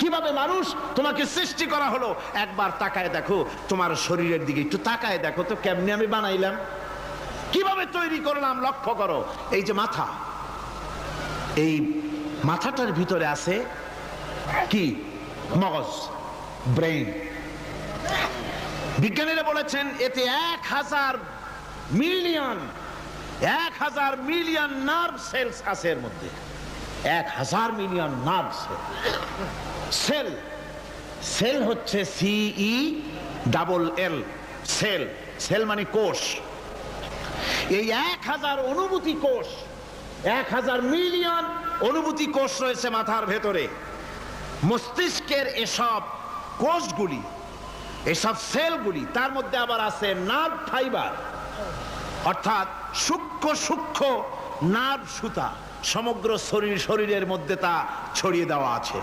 কিভাবে মানুষ তোমাকে সৃষ্টি করা হলো একবার তাকায় দেখো, তোমার শরীরের দিকে একটু তাকায় দেখো তো কেমনে আমি বানাইলাম, কিভাবে তৈরি করলাম লক্ষ্য করো। এই যে মাথা, এই মাথাটার ভিতরে আছে কি? মগজ, ব্রেইন। বিজ্ঞানীরা বলেছেন এতে 1000 মিলিয়ন নার্ভ সেলস আছে এর মধ্যে। 1000 মিলিয়ন নার্ভ সেল। সেল হচ্ছে CELL, সেল। সেল মানে কোষ। এই 1000 অনুভূতি কোষ, 1000 মিলিয়ন অনুভূতি কোষ রয়েছে মাথার ভেতরে। মস্তিষ্কের এসব কোষগুলি, এসব সেলগুলি, তার মধ্যে আবার আছে নার্ভ ফাইবার, অর্থাৎ সূক্ষ্ম সূক্ষ্ম নার্ভ সুতা সমগ্র শরীরের মধ্যে তা ছড়িয়ে দেওয়া আছে।